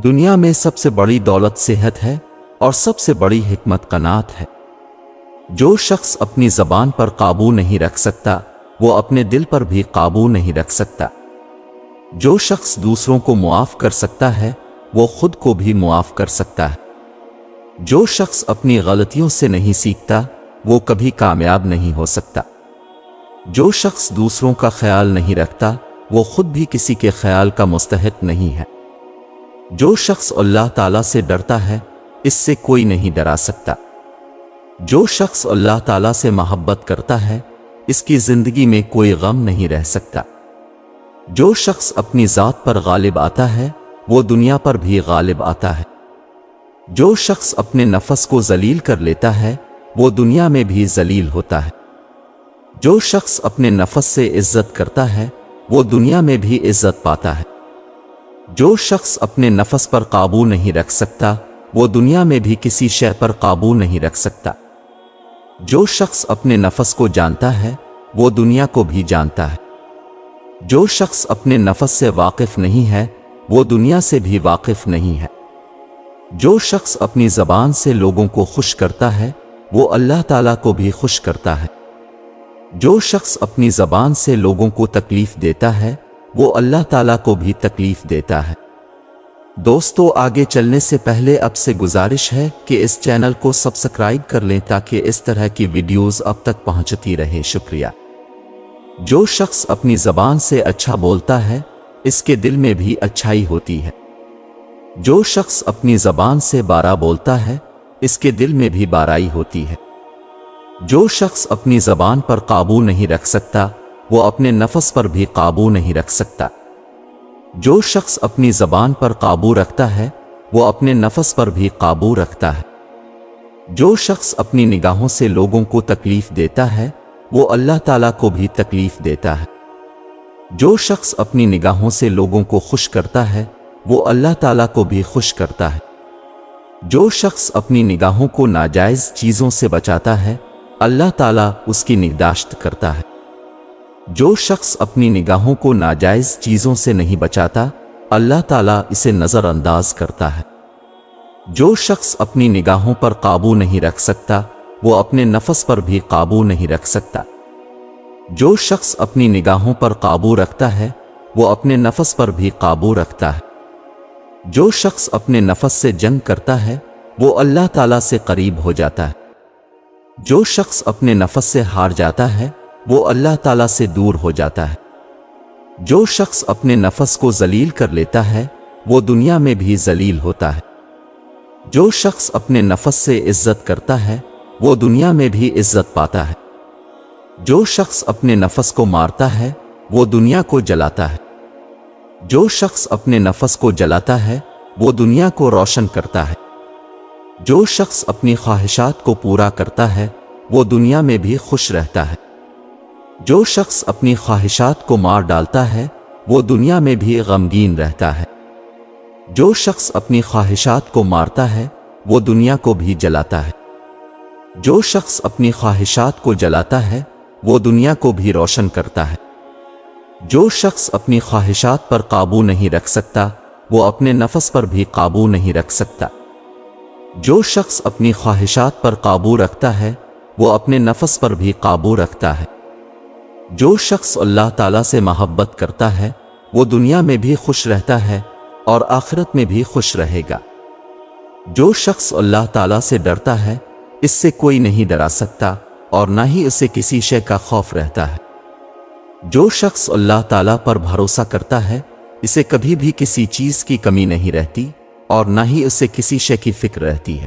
دنیا میں سب سے بڑی دولت صحت ہے اور سب سے بڑی حکمت قناعت ہے۔ جو شخص اپنی زبان پر قابو نہیں رکھ سکتا وہ اپنے دل پر بھی قابو نہیں رکھ سکتا۔ جو شخص دوسروں کو معاف کر سکتا ہے وہ خود کو بھی معاف کر سکتا ہے۔ جو شخص اپنی غلطیوں سے نہیں سیکھتا وہ کبھی کامیاب نہیں ہو سکتا۔ جو شخص دوسروں کا خیال نہیں رکھتا وہ خود بھی کسی کے خیال کا مستحق نہیں ہے۔ جو شخص اللہ تعالیٰ سے ڈرتا ہے اس سے کوئی نہیں ڈرا سکتا۔ جو شخص اللہ تعالیٰ سے محبت کرتا ہے اس کی زندگی میں کوئی غم نہیں رہ سکتا۔ جو شخص اپنی ذات پر غالب آتا ہے وہ دنیا پر بھی غالب آتا ہے۔ جو شخص اپنے نفس کو ذلیل کر لیتا ہے وہ دنیا میں بھی ذلیل ہوتا ہے۔ جو شخص اپنے نفس سے عزت کرتا ہے وہ دنیا میں بھی عزت پاتا ہے۔ جو شخص اپنے نفس پر قابو نہیں رکھ سکتا وہ دنیا میں بھی کسی شے پر قابو نہیں رکھ سکتا۔ جو شخص اپنے نفس کو جانتا ہے وہ دنیا کو بھی جانتا ہے۔ جو شخص اپنے نفس سے واقف نہیں ہے وہ دنیا سے بھی واقف نہیں ہے۔ جو شخص اپنی زبان سے لوگوں کو خوش کرتا ہے وہ اللہ تعالیٰ کو بھی خوش کرتا ہے۔ جو شخص اپنی زبان سے لوگوں کو تکلیف دیتا ہے وہ اللہ تعالیٰ کو بھی تکلیف دیتا ہے۔ دوستو، آگے چلنے سے پہلے اب سے گزارش ہے کہ اس چینل کو سبسکرائب کر لیں تاکہ اس طرح کی ویڈیوز اب تک پہنچتی رہے۔ شکریہ۔ جو شخص اپنی زبان سے اچھا بولتا ہے اس کے دل میں بھی اچھائی ہوتی ہے۔ جو شخص اپنی زبان سے بارا بولتا ہے اس کے دل میں بھی بارائی ہوتی ہے۔ جو شخص اپنی زبان پر قابو نہیں رکھ سکتا وہ اپنے نفس پر بھی قابو نہیں رکھ سکتا۔ جو شخص اپنی زبان پر قابو رکھتا ہے وہ اپنے نفس پر بھی قابو رکھتا ہے۔ جو شخص اپنی نگاہوں سے لوگوں کو تکلیف دیتا ہے وہ اللہ تعالیٰ کو بھی تکلیف دیتا ہے۔ جو شخص اپنی نگاہوں سے لوگوں کو خوش کرتا ہے وہ اللہ تعالیٰ کو بھی خوش کرتا ہے۔ جو شخص اپنی نگاہوں کو ناجائز چیزوں سے بچاتا ہے اللہ تعالیٰ اس کی نگہداشت کرتا ہے۔ جو شخص اپنی نگاہوں کو ناجائز چیزوں سے نہیں بچاتا اللہ تعالیٰ اسے نظر انداز کرتا ہے۔ جو شخص اپنی نگاہوں پر قابو نہیں رکھ سکتا وہ اپنے نفس پر بھی قابو نہیں رکھ سکتا۔ جو شخص اپنی نگاہوں پر قابو رکھتا ہے وہ اپنے نفس پر بھی قابو رکھتا ہے۔ جو شخص اپنے نفس سے جنگ کرتا ہے وہ اللہ تعالیٰ سے قریب ہو جاتا ہے۔ جو شخص اپنے نفس سے ہار جاتا ہے وہ اللہ تعالیٰ سے دور ہو جاتا ہے۔ جو شخص اپنے نفس کو ذلیل کر لیتا ہے وہ دنیا میں بھی ذلیل ہوتا ہے۔ جو شخص اپنے نفس سے عزت کرتا ہے وہ دنیا میں بھی عزت پاتا ہے۔ جو شخص اپنے نفس کو مارتا ہے وہ دنیا کو جلاتا ہے۔ جو شخص اپنے نفس کو جلاتا ہے وہ دنیا کو روشن کرتا ہے۔ جو شخص اپنی خواہشات کو پورا کرتا ہے وہ دنیا میں بھی خوش رہتا ہے۔ جو شخص اپنی خواہشات کو مار ڈالتا ہے وہ دنیا میں بھی غمگین رہتا ہے۔ جو شخص اپنی خواہشات کو مارتا ہے وہ دنیا کو بھی جلاتا ہے۔ جو شخص اپنی خواہشات کو جلاتا ہے وہ دنیا کو بھی روشن کرتا ہے۔ جو شخص اپنی خواہشات پر قابو نہیں رکھ سکتا وہ اپنے نفس پر بھی قابو نہیں رکھ سکتا۔ جو شخص اپنی خواہشات پر قابو رکھتا ہے وہ اپنے نفس پر بھی قابو رکھتا ہے۔ جو شخص اللہ تعالیٰ سے محبت کرتا ہے وہ دنیا میں بھی خوش رہتا ہے اور آخرت میں بھی خوش رہے گا۔ جو شخص اللہ تعالیٰ سے ڈرتا ہے اس سے کوئی نہیں ڈرا سکتا اور نہ ہی اسے کسی شے کا خوف رہتا ہے۔ جو شخص اللہ تعالیٰ پر بھروسہ کرتا ہے اسے کبھی بھی کسی چیز کی کمی نہیں رہتی اور نہ ہی اسے کسی شے کی فکر رہتی ہے۔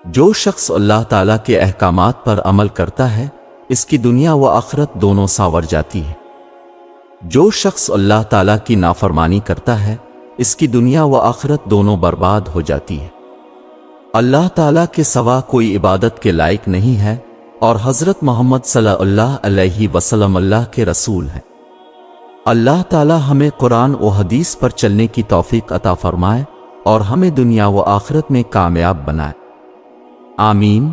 جو شخص اللہ تعالیٰ کے احکامات پر عمل کرتا ہے اس کی دنیا و آخرت دونوں سانور جاتی ہے۔ جو شخص اللہ تعالیٰ کی نافرمانی کرتا ہے اس کی دنیا و آخرت دونوں برباد ہو جاتی ہے۔ اللہ تعالیٰ کے سوا کوئی عبادت کے لائق نہیں ہے اور حضرت محمد صلی اللہ علیہ وسلم اللہ کے رسول ہیں۔ اللہ تعالیٰ ہمیں قرآن و حدیث پر چلنے کی توفیق عطا فرمائے اور ہمیں دنیا و آخرت میں کامیاب بنائے۔ آمین۔